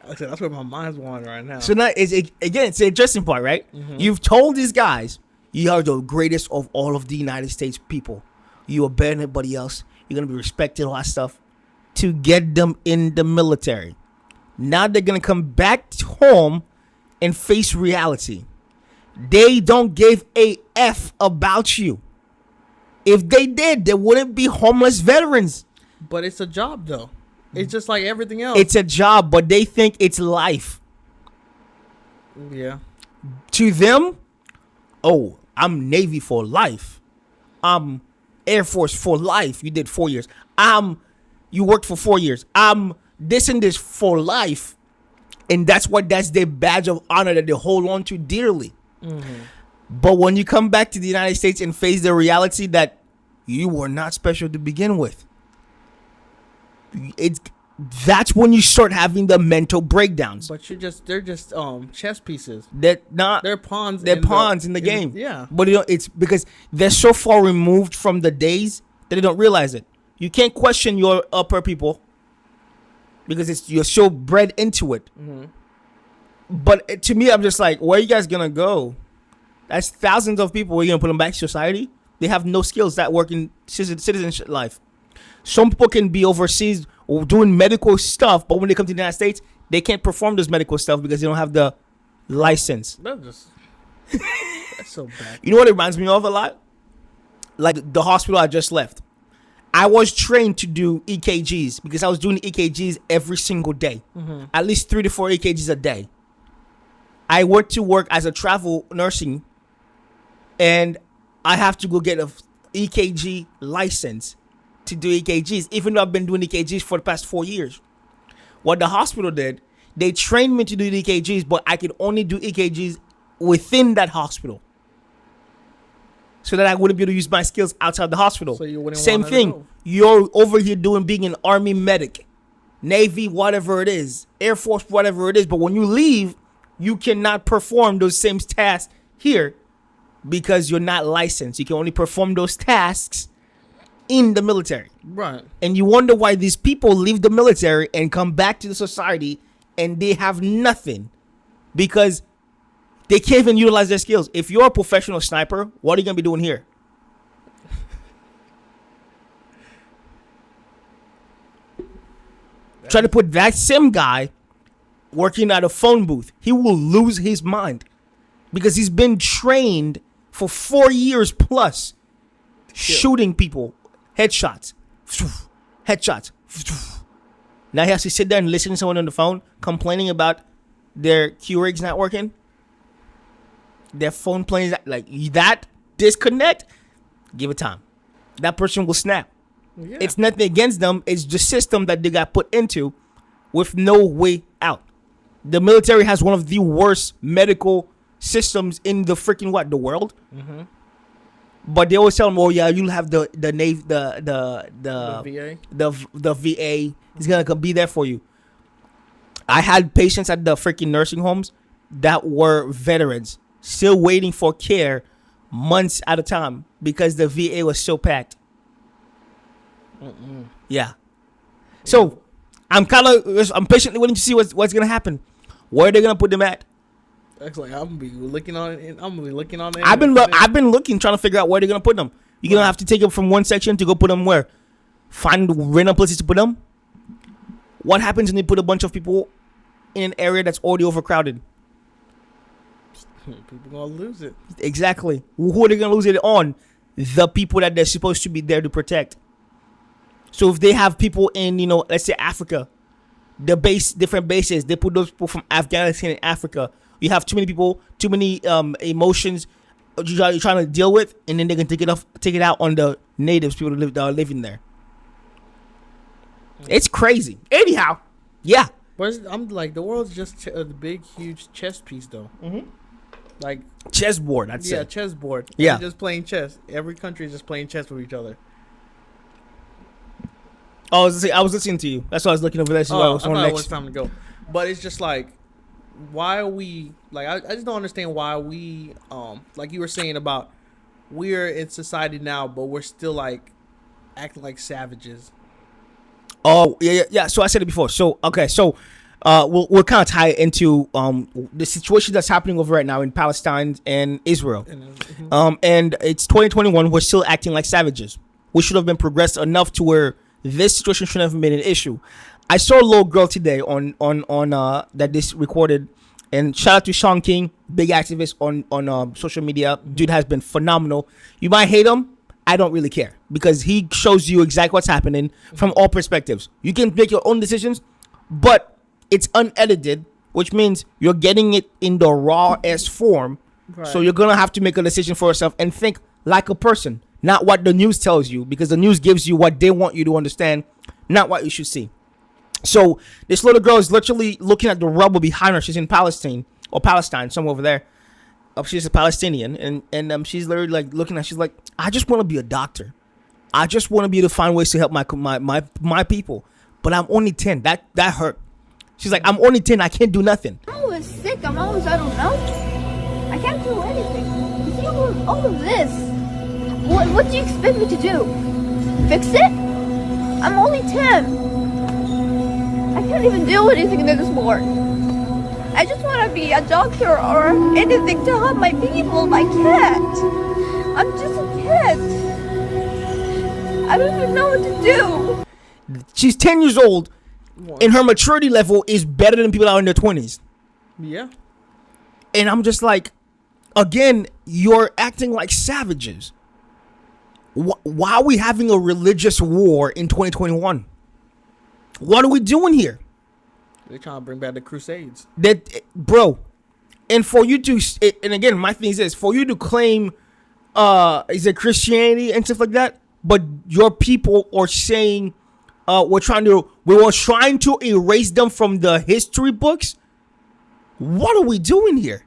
Like I said, that's where my mind's wandering right now. So now, again, it's the interesting part, right? Mm-hmm. You've told these guys, you are the greatest of all of the United States people. You are better than everybody else. You're going to be respected, all that stuff, to get them in the military. Now they're going to come back home and face reality. They don't give a F about you. If they did, there wouldn't be homeless veterans. But it's a job, though. It's just like everything else. It's a job, but they think it's life. Yeah. To them, oh, I'm Navy for life. I'm Air Force for life. You did 4 years. You worked for 4 years. I'm this and this for life. And that's their badge of honor that they hold on to dearly. Mm-hmm. But when you come back to the United States and face the reality that you were not special to begin with, that's when you start having the mental breakdowns. But they're just chess pieces. They're pawns. They're pawns in the game. Yeah. But it's because they're so far removed from the days that they don't realize it. You can't question your upper people because you're so bred into it. Mm-hmm. But to me, I'm just like, where are you guys gonna go? That's thousands of people. Where are you gonna put them back to society? They have no skills that work in citizenship life. Some people can be overseas or doing medical stuff, but when they come to the United States, they can't perform this medical stuff because they don't have the license. That's so bad. You know what it reminds me of a lot? Like the hospital I just left. I was trained to do EKGs because I was doing EKGs every single day. Mm-hmm. At least 3 to 4 EKGs a day. I went to work as a travel nursing, and I have to go get a EKG license to do EKGs, even though I've been doing EKGs for the past 4 years. What the hospital did, they trained me to do EKGs, but I could only do EKGs within that hospital, so that I wouldn't be able to use my skills outside the hospital. So you wouldn't Same want to thing. know. You're over here being an Army medic, Navy, whatever it is, Air Force, whatever it is. But when you leave, you cannot perform those same tasks here because you're not licensed. You can only perform those tasks in the military. Right. And you wonder why these people leave the military and come back to the society and they have nothing because they can't even utilize their skills. If you're a professional sniper, what are you going to be doing here? Try to put that same guy working at a phone booth. He will lose his mind because he's been trained for 4 years plus shooting people. Headshots. Headshots. Now he has to sit there and listen to someone on the phone complaining about their Keurigs not working. Their phone playing like that disconnect. Give it time. That person will snap. Yeah. It's nothing against them. It's the system that they got put into with no way out. The military has one of the worst medical systems in the freaking the world. Mm-hmm. But they always tell them, "Oh yeah, you'll have the Navy, the VA, the VA is gonna be there for you." I had patients at the freaking nursing homes that were veterans still waiting for care months at a time because the VA was so packed. Mm-mm. Yeah. So I'm patiently waiting to see what's gonna happen. Where are they gonna put them at? Actually, I'm gonna be looking on it. I've been looking, trying to figure out where they're gonna put them. You're gonna have to take them from one section to go put them where? Find random places to put them. What happens when they put a bunch of people in an area that's already overcrowded? People gonna lose it. Exactly. Who are they gonna lose it on? The people that they're supposed to be there to protect. So if they have people in, let's say Africa, different bases. They put those people from Afghanistan and Africa. You have too many people, too many emotions you're trying to deal with, and then they can take it out on the natives, people that are living there. It's crazy. Anyhow, yeah. But I'm like, the world's just a big, huge chess piece, though. Mm-hmm. Like chessboard, I'd say. Yeah, chessboard. Yeah, they're just playing chess. Every country is just playing chess with each other. I was listening to you. That's why I was looking over there. I thought it was time to go. But it's just like, why are we like? I just don't understand why we like you were saying about we're in society now, but we're still like acting like savages. Oh yeah. So I said it before. So okay, so we'll kind of tie it into the situation that's happening over right now in Palestine and Israel. And it's 2021. We're still acting like savages. We should have been progressed enough to where this situation shouldn't have been an issue. I saw a little girl today on that this recorded, and shout out to Sean King, big activist on social media. Dude has been phenomenal. You might hate him. I don't really care, because he shows you exactly what's happening from all perspectives. You can make your own decisions, but it's unedited, which means you're getting it in the rawest form. Right. So you're gonna have to make a decision for yourself and think like a person, not what the news tells you, because the news gives you what they want you to understand, not what you should see. So this little girl is literally looking at the rubble behind her. She's in Palestine, somewhere over there. She's a Palestinian, and she's literally like looking at. She's like, I just want to be a doctor. I just want to be able to find ways to help my people. But I'm only 10. That hurt. She's like, I'm only 10. I can't do nothing. I'm always sick. I don't know. I can't do anything. You see all of this. What do you expect me to do? Fix it? I'm only 10. I can't even do anything anymore. I just want to be a doctor or anything to help my people. I can't. I'm just a kid. I don't even know what to do. She's 10 years old, and her maturity level is better than people out in their 20s. Yeah. And I'm just like, again, you're acting like savages. Why are we having a religious war in 2021? What are we doing here? They're trying to bring back the Crusades. Bro. And for you to, and again, my thing is this, for you to claim, is it Christianity and stuff like that, but your people are saying, we were trying to erase them from the history books. What are we doing here?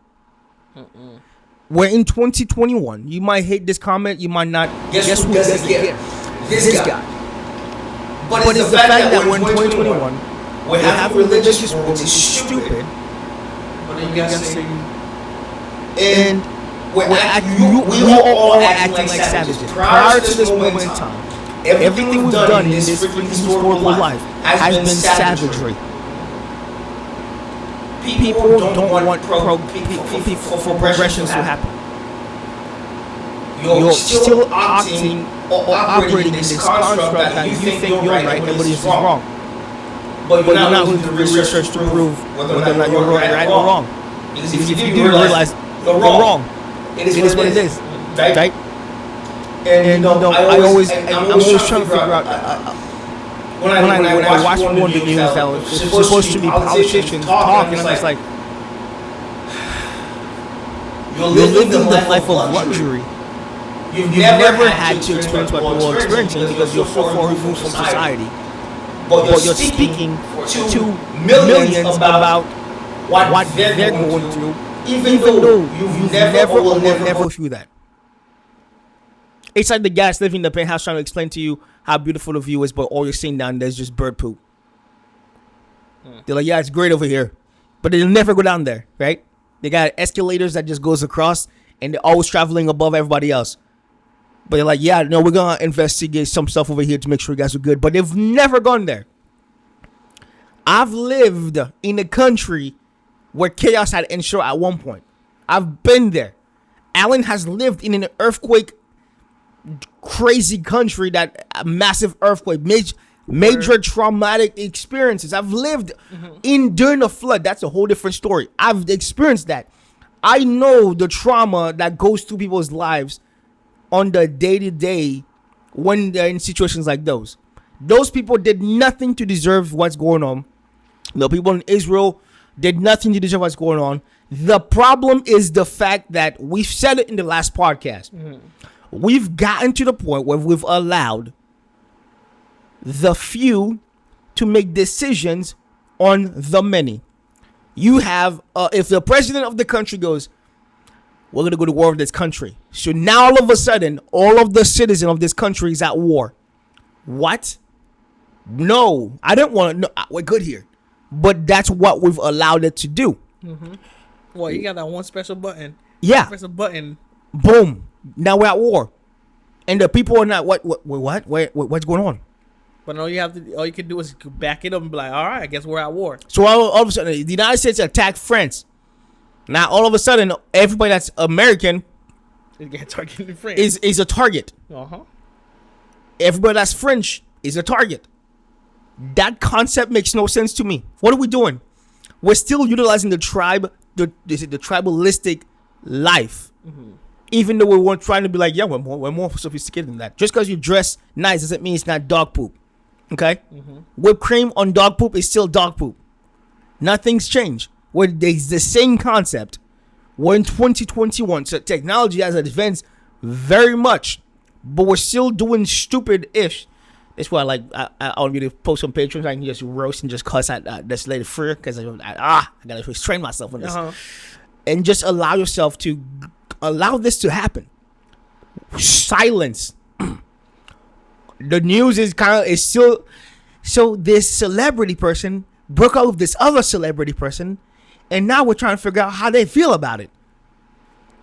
We're in 2021. You might hate this comment, you might not. Guess who doesn't get this guy. But it's the fact that we're in 2021. We have religious war, which is stupid. But then you gotta say, and we all are acting like savages. Prior to this moment in time, everything we've done in this historical life has been savagery. People don't want progressions to happen. You're still acting or operating in this construct that you think you're right and everybody is wrong. But you're not willing to do research to prove whether or not you're right or wrong. Because if you do realize you're wrong, it is what it is. Right? And I'm always trying to figure out. When I watch one of the news that was supposed to be politicians talking, I'm just like, you're living the life of luxury. You've never had to experience what people are experiencing because you're so far removed from society. But you're speaking to millions about what they're going through, even though you've never will never go through that. It's like the guys living in the penthouse trying to explain to you how beautiful the view is, but all you're seeing down there is just bird poop. They're like, yeah, it's great over here, but they'll never go down there, right? They got escalators that just goes across, and they're always traveling above everybody else. But they're like, yeah, no, we're going to investigate some stuff over here to make sure you guys are good. But they've never gone there. I've lived in a country where chaos had ensured at one point. I've been there. Alan has lived in an earthquake, crazy country, that a massive earthquake, major traumatic experiences. I've lived during the flood. That's a whole different story. I've experienced that. I know the trauma that goes through people's lives on the day-to-day when they're in situations like those. Those people did nothing to deserve what's going on. The people in Israel did nothing to deserve what's going on. The problem is the fact that we've said it in the last podcast. We've gotten to the point where we've allowed the few to make decisions on the many. You have, if the president of the country goes, we're going to go to war with this country. So now all of a sudden, all of the citizens of this country is at war. What? No, I didn't want to. No, we're good here. But that's what we've allowed it to do. Well, you got that one special button. Yeah. Press a button. Boom. Now we're at war. And the people are not, what? What's going on? But all you can do is back it up and be like, all right, I guess we're at war. So all of a sudden, the United States attacked France. Now all of a sudden, everybody that's American is a target. Everybody that's French is a target. That concept makes no sense to me. What are we doing? We're still utilizing the tribalistic life. Even though we weren't trying to be like, yeah, we're more sophisticated than that. Just because you dress nice doesn't mean it's not dog poop. Okay? Whipped cream on dog poop is still dog poop. Nothing's changed. It's the same concept. We're in 2021, so technology has advanced very much, but we're still doing stupid-ish. That's why I want you to post some pictures. I can just roast and just cuss at this lady free because I gotta restrain myself on this, and just allow yourself to allow this to happen. Silence. The news is still. So this celebrity person broke out with this other celebrity person, and now we're trying to figure out how they feel about it.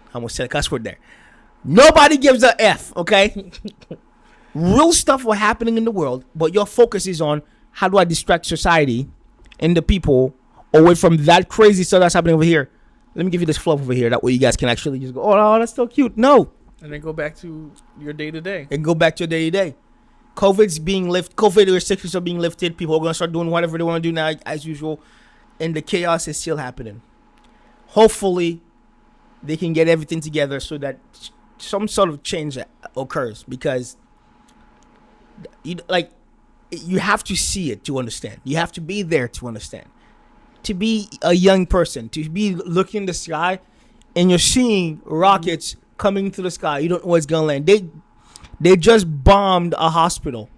I almost said a cuss word there. Nobody gives a F, okay? Real stuff was happening in the world, but your focus is on how do I distract society and the people away from that crazy stuff that's happening over here. Let me give you this fluff over here. That way you guys can actually just go, oh, that's so cute. No. And then go back to your day-to-day. And go back to your day-to-day. COVID's being lifted. COVID restrictions are being lifted. People are going to start doing whatever they want to do now as usual. And the chaos is still happening. Hopefully, they can get everything together so that some sort of change occurs. Because you have to see it to understand. You have to be there to understand. To be a young person, to be looking in the sky, and you're seeing rockets coming through the sky. You don't know what's gonna land. They just bombed a hospital.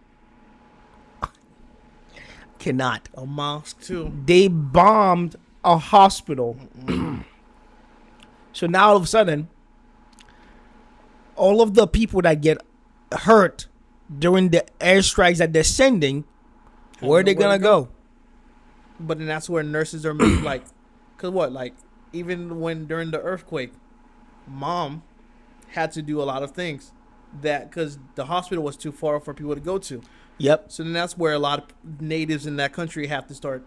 Cannot. A mosque too. They bombed a hospital. So now all of a sudden, all of the people that get hurt during the airstrikes that they're sending, where are they gonna go? But then that's where nurses are made even when during the earthquake, mom had to do a lot of things because the hospital was too far for people to go to. Yep. So then that's where a lot of natives in that country have to start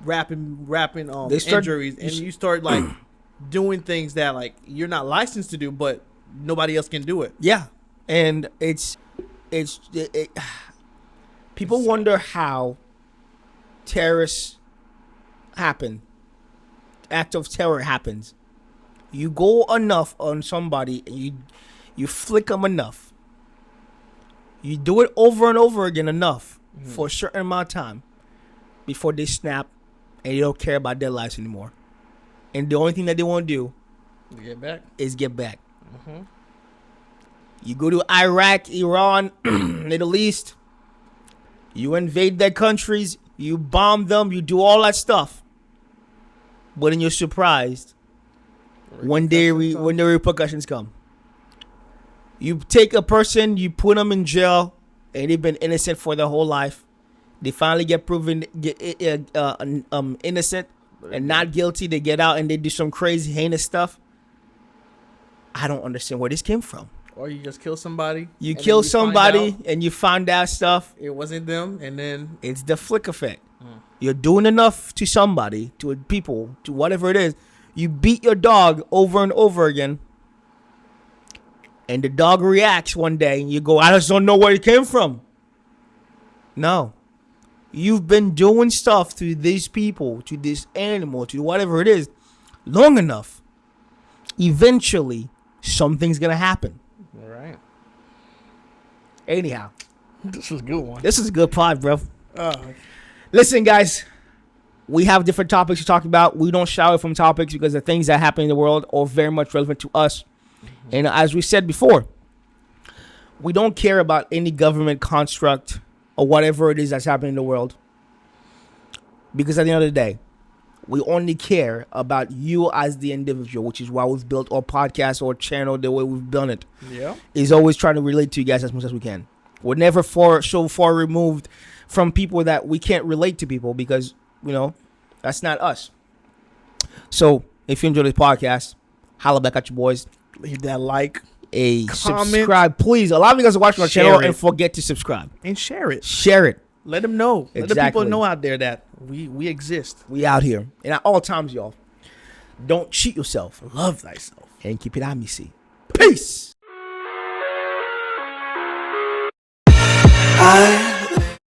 wrapping injuries, and you start doing things that you're not licensed to do, but nobody else can do it. Yeah, and it's people wonder how terrorists happen. Act of terror happens. You go enough on somebody, and you flick them enough. You do it over and over again enough for a certain amount of time before they snap and you don't care about their lives anymore. And the only thing that they want to do is get back. You go to Iraq, Iran, Middle East. You invade their countries. You bomb them. You do all that stuff. But then you're surprised when the repercussions come. You take a person, you put them in jail, and they've been innocent for their whole life. They finally get proven innocent and not guilty. They get out and they do some crazy, heinous stuff. I don't understand where this came from. Or you just kill somebody. You kill somebody and you find out stuff. It wasn't them, and then it's the flick effect. You're doing enough to somebody, to people, to whatever it is. You beat your dog over and over again, and the dog reacts one day, and you go, I just don't know where it came from. No. You've been doing stuff to these people, to this animal, to whatever it is, long enough. Eventually, something's going to happen. All right. Anyhow. This is a good one. This is a good pod, bro. Listen, guys, We have different topics to talk about. We don't shy away from topics because the things that happen in the world are very much relevant to us. And as we said before, we don't care about any government construct or whatever it is that's happening in the world. Because at the end of the day, we only care about you as the individual, which is why we've built our podcast or channel the way we've done it. Yeah. Is always trying to relate to you guys as much as we can. We're never so far removed from people that we can't relate to people because, that's not us. So if you enjoy this podcast, holla back at your boys. Leave that like. Comment. Subscribe, please. A lot of you guys are watching our channel Share it. and forget to subscribe. And share it. Share it. Let them know. Let the Exactly. people know out there that we exist. We out here. And at all times, y'all, don't cheat yourself. Love thyself. And keep it Amicy. Peace.